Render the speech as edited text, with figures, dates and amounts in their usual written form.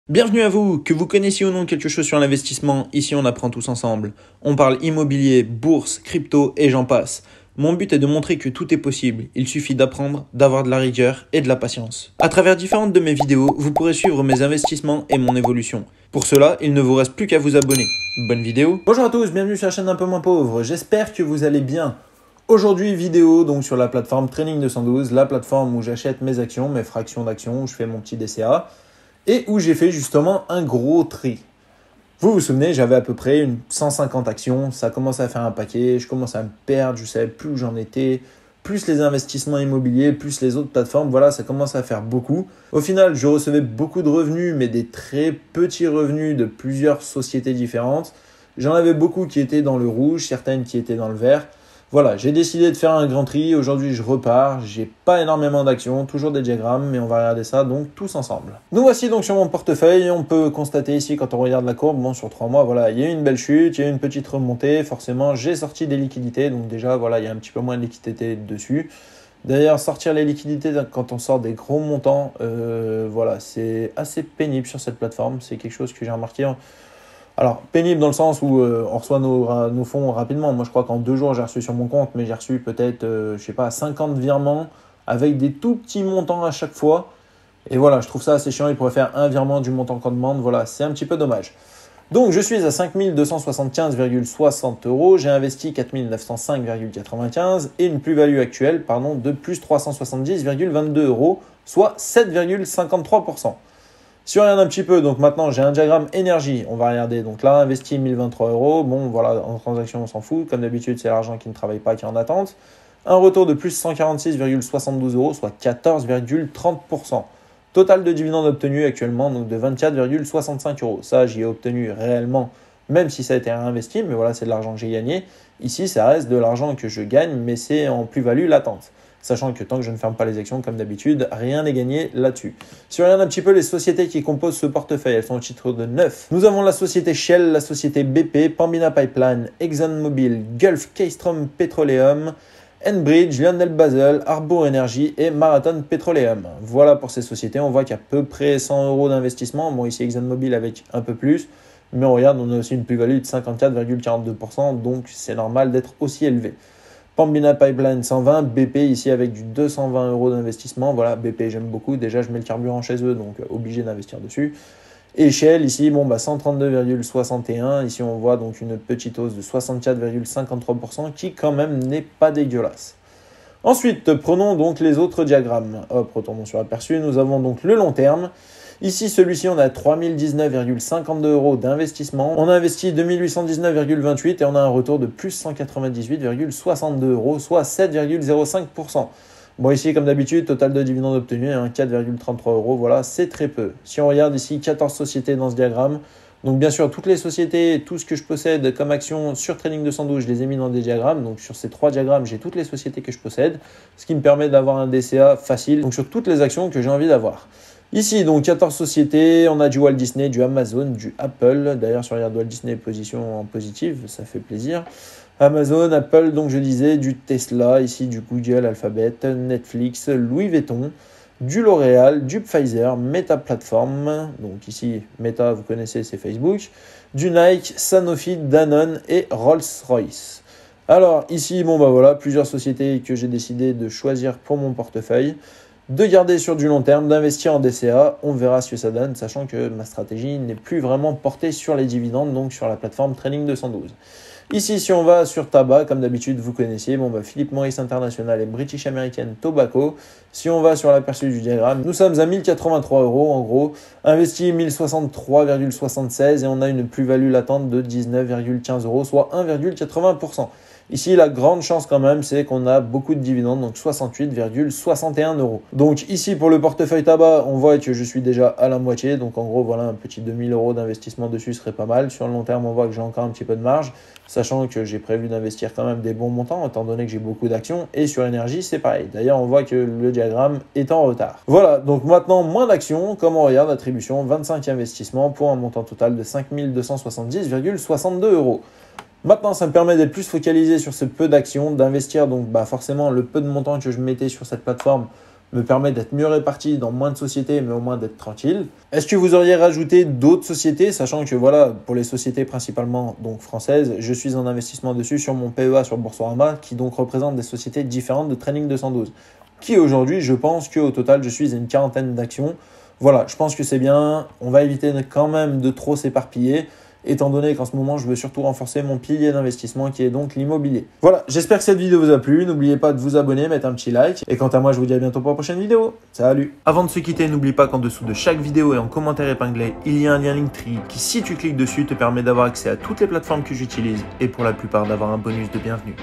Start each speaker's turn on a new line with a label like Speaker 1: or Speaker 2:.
Speaker 1: Bienvenue à vous, que vous connaissiez ou non quelque chose sur l'investissement, ici on apprend tous ensemble. On parle immobilier, bourse, crypto et j'en passe. Mon but est de montrer que tout est possible, il suffit d'apprendre, d'avoir de la rigueur et de la patience. À travers différentes de mes vidéos, vous pourrez suivre mes investissements et mon évolution. Pour cela, il ne vous reste plus qu'à vous abonner. Bonne vidéo. Bonjour à tous, bienvenue sur la chaîne Un peu moins pauvre, j'espère que vous allez bien. Aujourd'hui, vidéo donc sur la plateforme Trading 212, la plateforme où j'achète mes actions, mes fractions d'actions, où je fais mon petit DCA. Et où j'ai fait justement un gros tri. Vous vous souvenez, j'avais à peu près 150 actions, ça commençait à faire un paquet, je commençais à me perdre, je ne savais plus où j'en étais, plus les investissements immobiliers, plus les autres plateformes, voilà, ça commençait à faire beaucoup. Au final, je recevais beaucoup de revenus, mais des très petits revenus de plusieurs sociétés différentes. J'en avais beaucoup qui étaient dans le rouge, certaines qui étaient dans le vert. Voilà, j'ai décidé de faire un grand tri. Aujourd'hui, je repars. J'ai pas énormément d'actions, toujours des diagrammes, mais on va regarder ça donc tous ensemble. Nous voici donc sur mon portefeuille. On peut constater ici, quand on regarde la courbe, bon, sur 3 mois, voilà, il y a eu une belle chute, il y a eu une petite remontée. Forcément, j'ai sorti des liquidités. Donc déjà, voilà, il y a un petit peu moins de liquidités dessus. D'ailleurs, sortir les liquidités quand on sort des gros montants, voilà, c'est assez pénible sur cette plateforme. C'est quelque chose que j'ai remarqué. Alors, pénible dans le sens où on reçoit nos fonds rapidement. Moi, je crois qu'en 2 jours, j'ai reçu sur mon compte, mais j'ai reçu peut-être, je sais pas, 50 virements avec des tout petits montants à chaque fois. Et voilà, je trouve ça assez chiant. Il pourrait faire un virement du montant qu'on demande. Voilà, c'est un petit peu dommage. Donc, je suis à 5 275,60 euros. J'ai investi 4 905,95 et une plus-value actuelle de plus 370,22 euros, soit 7,53%. Si on regarde un petit peu, donc maintenant j'ai un diagramme énergie, on va regarder, donc là investi 1023 euros, bon voilà, en transaction on s'en fout, comme d'habitude c'est l'argent qui ne travaille pas, qui est en attente. Un retour de plus 146,72 euros, soit 14,30%. Total de dividendes obtenus actuellement, donc de 24,65 euros. Ça j'y ai obtenu réellement, même si ça a été réinvesti, mais voilà c'est de l'argent que j'ai gagné. Ici ça reste de l'argent que je gagne, mais c'est en plus-value latente. Sachant que tant que je ne ferme pas les actions, comme d'habitude, rien n'est gagné là-dessus. Si on regarde un petit peu les sociétés qui composent ce portefeuille, elles sont au titre de 9. Nous avons la société Shell, la société BP, Pembina Pipeline, ExxonMobil, Gulf Keystone Petroleum, Enbridge, Lyondell Basel, Harbour Energy et Marathon Petroleum. Voilà pour ces sociétés, on voit qu'il y a à peu près 100 euros d'investissement. Bon, ici ExxonMobil avec un peu plus, mais on regarde, on a aussi une plus-value de 54,42%, donc c'est normal d'être aussi élevé. Pembina Pipeline 120, BP ici avec du 220 euros d'investissement. Voilà, BP j'aime beaucoup, déjà je mets le carburant chez eux, donc obligé d'investir dessus. Et Shell ici, bon, 132,61, ici on voit donc une petite hausse de 64,53% qui quand même n'est pas dégueulasse. Ensuite, prenons donc les autres diagrammes. Hop, retournons sur aperçu, nous avons donc le long terme. Ici, celui-ci, on a 3019,52 euros d'investissement. On a investi 2819,28 et on a un retour de plus 198,62 euros, soit 7,05%. Bon, ici, comme d'habitude, total de dividendes obtenus, 4,33 euros. Voilà, c'est très peu. Si on regarde ici, 14 sociétés dans ce diagramme. Donc, bien sûr, toutes les sociétés, tout ce que je possède comme action sur Trading 212, je les ai mis dans des diagrammes. Donc, sur ces 3 diagrammes, j'ai toutes les sociétés que je possède, ce qui me permet d'avoir un DCA facile, donc sur toutes les actions que j'ai envie d'avoir. Ici, donc 14 sociétés, on a du Walt Disney, du Amazon, du Apple. D'ailleurs, sur Walt Disney, position en positive, ça fait plaisir. Amazon, Apple, donc je disais, du Tesla, ici du Google, Alphabet, Netflix, Louis Vuitton, du L'Oréal, du Pfizer, Meta Platform, donc ici, Meta, vous connaissez, c'est Facebook, du Nike, Sanofi, Danone et Rolls-Royce. Alors, ici, bon bah voilà, plusieurs sociétés que j'ai décidé de choisir pour mon portefeuille, de garder sur du long terme, d'investir en DCA, on verra ce que ça donne, sachant que ma stratégie n'est plus vraiment portée sur les dividendes, donc sur la plateforme Trading 212. Ici, si on va sur tabac, comme d'habitude, vous connaissiez, Philip Morris International et British American Tobacco. Si on va sur l'aperçu du diagramme, nous sommes à 1083 euros en gros, investi 1063,76 et on a une plus-value latente de 19,15 euros, soit 1,80%. Ici, la grande chance quand même, c'est qu'on a beaucoup de dividendes, donc 68,61 euros. Donc ici, pour le portefeuille tabac, on voit que je suis déjà à la moitié. Donc en gros, voilà, un petit 2000 euros d'investissement dessus serait pas mal. Sur le long terme, on voit que j'ai encore un petit peu de marge, sachant que j'ai prévu d'investir quand même des bons montants, étant donné que j'ai beaucoup d'actions. Et sur énergie, c'est pareil. D'ailleurs, on voit que le diagramme est en retard. Voilà, donc maintenant, moins d'actions. Comme on regarde, attribution, 25 investissements pour un montant total de 5 270,62 euros. Maintenant, ça me permet d'être plus focalisé sur ce peu d'actions, d'investir donc forcément le peu de montant que je mettais sur cette plateforme me permet d'être mieux réparti dans moins de sociétés, mais au moins d'être tranquille. Est-ce que vous auriez rajouté d'autres sociétés, sachant que voilà, pour les sociétés principalement donc françaises, je suis en investissement dessus sur mon PEA sur Boursorama, qui donc représente des sociétés différentes de Trading 212, qui aujourd'hui, je pense qu'au total, je suis à une quarantaine d'actions. Voilà, je pense que c'est bien. On va éviter quand même de trop s'éparpiller, étant donné qu'en ce moment, je veux surtout renforcer mon pilier d'investissement qui est donc l'immobilier. Voilà, j'espère que cette vidéo vous a plu. N'oubliez pas de vous abonner, mettre un petit like. Et quant à moi, je vous dis à bientôt pour la prochaine vidéo. Salut! Avant de se quitter, n'oublie pas qu'en dessous de chaque vidéo et en commentaire épinglé, il y a un lien Linktree qui, si tu cliques dessus, te permet d'avoir accès à toutes les plateformes que j'utilise et pour la plupart d'avoir un bonus de bienvenue.